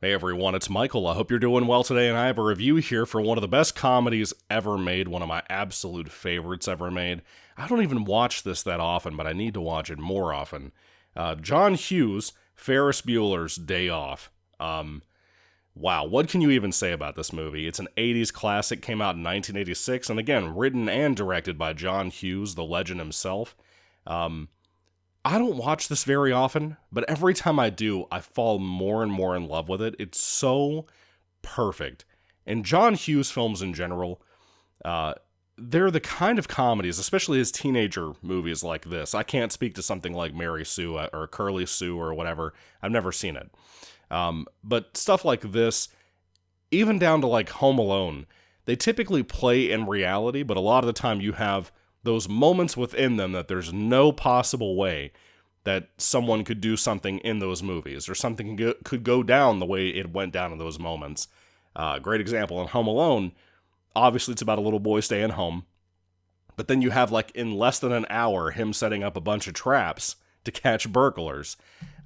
Hey everyone, it's Michael. I hope you're doing well today, and I have a review here for one of the best comedies ever made, one of my absolute favorites ever made. I don't even watch this that often, but I need to watch it more often. John Hughes, Ferris Bueller's Day Off. Wow, what can you even say about this movie? It's an 80s classic, came out in 1986, and again, written and directed by John Hughes, the legend himself. I don't watch this very often, but every time I do, I fall more and more in love with it. It's so perfect. And John Hughes films in general, they're the kind of comedies, especially his teenager movies like this. I can't speak to something like Mary Sue or Curly Sue or whatever. I've never seen it. But stuff like this, even down to like Home Alone, they typically play in reality, but a lot of the time you have those moments within them that there's no possible way that someone could do something in those movies, or something could go down the way it went down in those moments. Great example in Home Alone, obviously it's about a little boy staying home, but then you have, like, in less than an hour, him setting up a bunch of traps to catch burglars.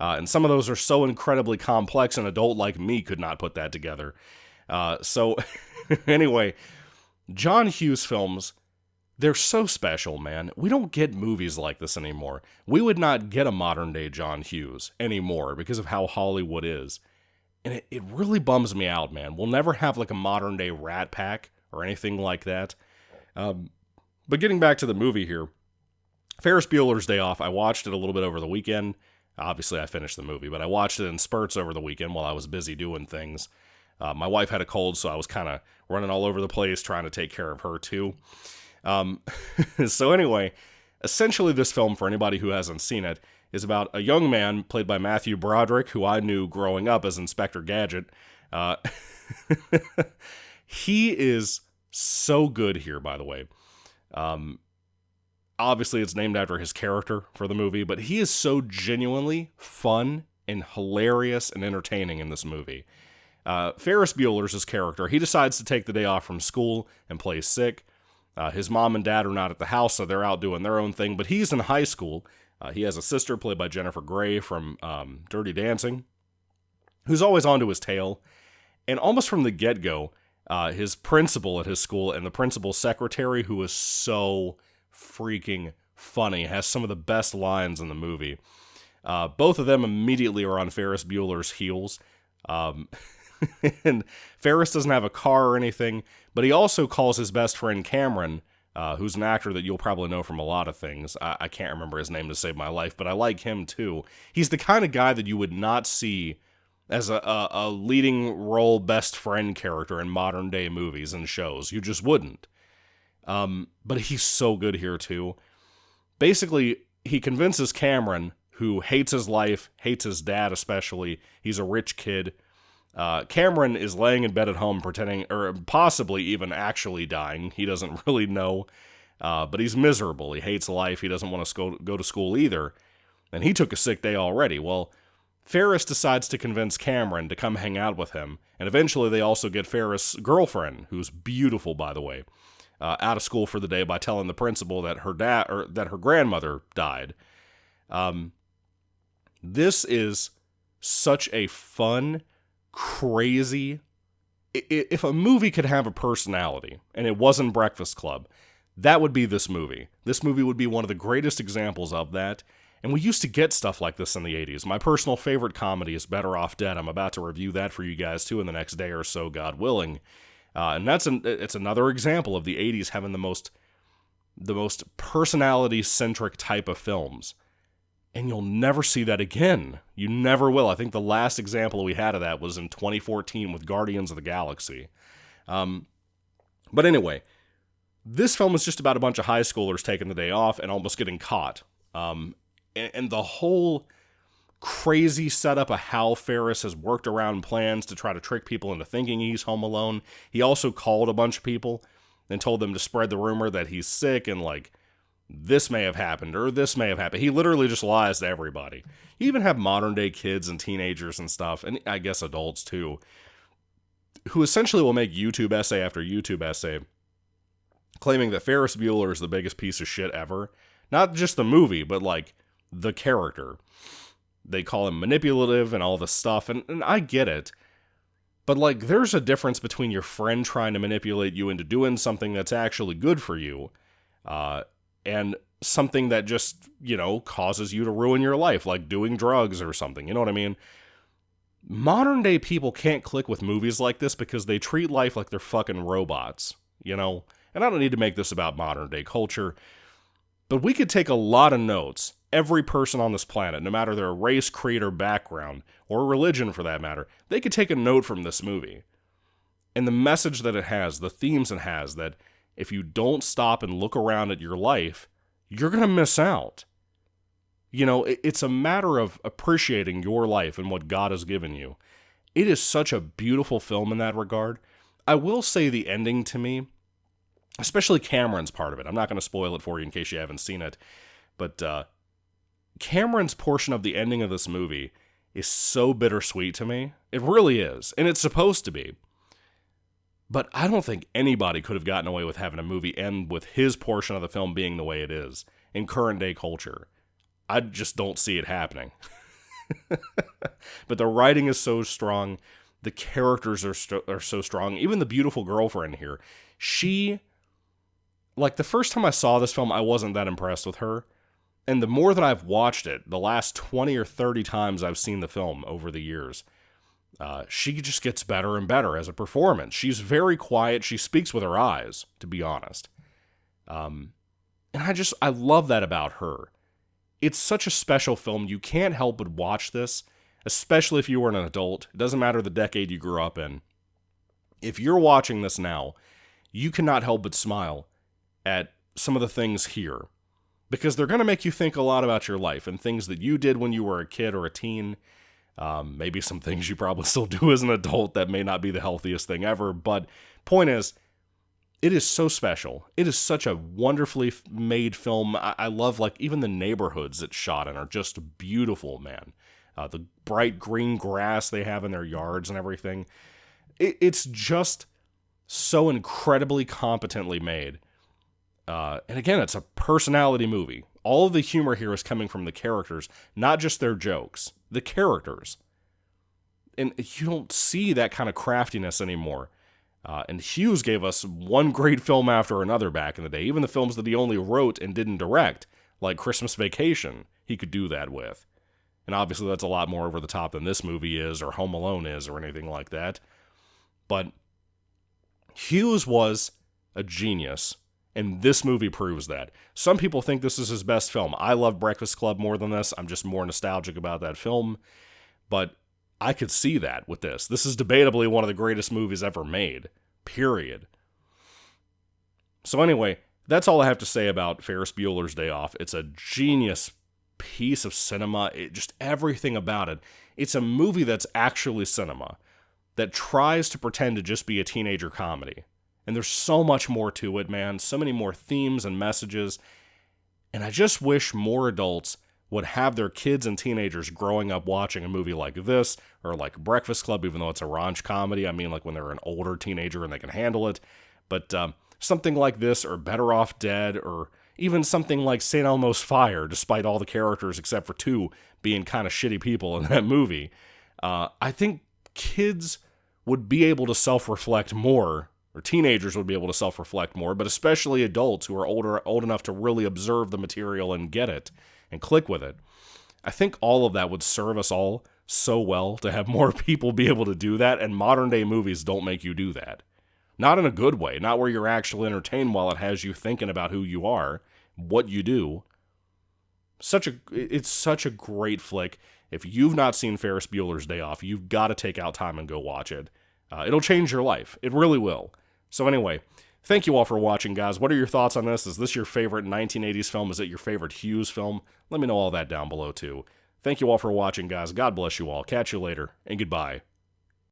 And some of those are so incredibly complex, an adult like me could not put that together. So, anyway, John Hughes films, they're so special, man. We don't get movies like this anymore. We would not get a modern-day John Hughes anymore because of how Hollywood is. And it really bums me out, man. We'll never have, like, a modern-day Rat Pack or anything like that. But getting back to the movie here, Ferris Bueller's Day Off, I watched it a little bit over the weekend. Obviously, I finished the movie, but I watched it in spurts over the weekend while I was busy doing things. My wife had a cold, so I was kind of running all over the place trying to take care of her, too. So anyway, essentially this film, for anybody who hasn't seen it, is about a young man played by Matthew Broderick, who I knew growing up as Inspector Gadget. He is so good here, by the way. Obviously it's named after his character for the movie, but he is so genuinely fun and hilarious and entertaining in this movie. Ferris Bueller's his character. He decides to take the day off from school and play sick. His mom and dad are not at the house, so they're out doing their own thing, but he's in high school. He has a sister played by Jennifer Grey from Dirty Dancing, who's always onto his tail. And almost from the get-go, his principal at his school and the principal's secretary, who is so freaking funny, has some of the best lines in the movie. Both of them immediately are on Ferris Bueller's heels. And Ferris doesn't have a car or anything, but he also calls his best friend Cameron, who's an actor that you'll probably know from a lot of things. I can't remember his name to save my life, but I like him too. He's the kind of guy that you would not see as a leading role best friend character in modern day movies and shows. You just wouldn't. But he's so good here too. Basically, he convinces Cameron, who hates his life, hates his dad especially. He's a rich kid. Cameron is laying in bed at home pretending, or possibly even actually dying. He doesn't really know, but he's miserable. He hates life. He doesn't want to go to school either, and he took a sick day already. Well, Ferris decides to convince Cameron to come hang out with him, and eventually they also get Ferris' girlfriend, who's beautiful, by the way, out of school for the day by telling the principal that her grandmother died. This is such a fun, crazy. If a movie could have a personality and it wasn't Breakfast Club, that would be this movie. This movie would be one of the greatest examples of that. And we used to get stuff like this in the 80s. My personal favorite comedy is Better Off Dead. I'm about to review that for you guys too in the next day or so, God willing. And it's another example of the 80s having the most personality-centric type of films. And you'll never see that again. You never will. I think the last example we had of that was in 2014 with Guardians of the Galaxy. But anyway, this film is just about a bunch of high schoolers taking the day off and almost getting caught. And the whole crazy setup of how Ferris has worked around plans to try to trick people into thinking he's home alone. He also called a bunch of people and told them to spread the rumor that he's sick and, like, this may have happened, or this may have happened. He literally just lies to everybody. You even have modern-day kids and teenagers and stuff, and I guess adults too, who essentially will make YouTube essay after YouTube essay claiming that Ferris Bueller is the biggest piece of shit ever. Not just the movie, but, like, the character. They call him manipulative and all this stuff, and I get it. But, like, there's a difference between your friend trying to manipulate you into doing something that's actually good for you, and something that just, causes you to ruin your life, like doing drugs or something. You know what I mean? Modern day people can't click with movies like this because they treat life like they're fucking robots, And I don't need to make this about modern day culture, but we could take a lot of notes. Every person on this planet, no matter their race, creed, or background, or religion for that matter, they could take a note from this movie. And the message that it has, the themes it has, that if you don't stop and look around at your life, you're going to miss out. It's a matter of appreciating your life and what God has given you. It is such a beautiful film in that regard. I will say the ending to me, especially Cameron's part of it, I'm not going to spoil it for you in case you haven't seen it, but Cameron's portion of the ending of this movie is so bittersweet to me. It really is, and it's supposed to be. But I don't think anybody could have gotten away with having a movie end with his portion of the film being the way it is in current day culture. I just don't see it happening. But the writing is so strong. The characters are so strong. Even the beautiful girlfriend here. The first time I saw this film, I wasn't that impressed with her. And the more that I've watched it, the last 20 or 30 times I've seen the film over the years, she just gets better and better as a performance. She's very quiet. She speaks with her eyes, to be honest. And I love that about her. It's such a special film. You can't help but watch this, especially if you were an adult. It doesn't matter the decade you grew up in. If you're watching this now, you cannot help but smile at some of the things here, because they're going to make you think a lot about your life and things that you did when you were a kid or a teen. Maybe some things you probably still do as an adult that may not be the healthiest thing ever. But point is, it is so special. It is such a wonderfully made film. I love, even the neighborhoods it's shot in are just beautiful, man. The bright green grass they have in their yards and everything. It's just so incredibly competently made. And again, it's a personality movie. All of the humor here is coming from the characters, not just their jokes. The characters. And you don't see that kind of craftiness anymore. And Hughes gave us one great film after another back in the day. Even the films that he only wrote and didn't direct, like Christmas Vacation, he could do that with. And obviously that's a lot more over the top than this movie is, or Home Alone is, or anything like that. But Hughes was a genius. And this movie proves that. Some people think this is his best film. I love Breakfast Club more than this. I'm just more nostalgic about that film. But I could see that with this. This is debatably one of the greatest movies ever made. Period. So anyway, that's all I have to say about Ferris Bueller's Day Off. It's a genius piece of cinema. Just everything about it. It's a movie that's actually cinema. That tries to pretend to just be a teenager comedy. And there's so much more to it, man. So many more themes and messages. And I just wish more adults would have their kids and teenagers growing up watching a movie like this, or like Breakfast Club, even though it's a raunch comedy. I mean, like when they're an older teenager and they can handle it. But something like this, or Better Off Dead, or even something like St. Elmo's Fire, despite all the characters except for two being kind of shitty people in that movie. I think kids would be able to self-reflect more, or teenagers would be able to self-reflect more, but especially adults who are old enough to really observe the material and get it and click with it. I think all of that would serve us all so well to have more people be able to do that, and modern day movies don't make you do that. Not in a good way, not where you're actually entertained while it has you thinking about who you are, what you do. It's such a great flick. If you've not seen Ferris Bueller's Day Off, you've got to take out time and go watch it. It'll change your life. It really will. So anyway, thank you all for watching, guys. What are your thoughts on this? Is this your favorite 1980s film? Is it your favorite Hughes film? Let me know all that down below, too. Thank you all for watching, guys. God bless you all. Catch you later, and goodbye.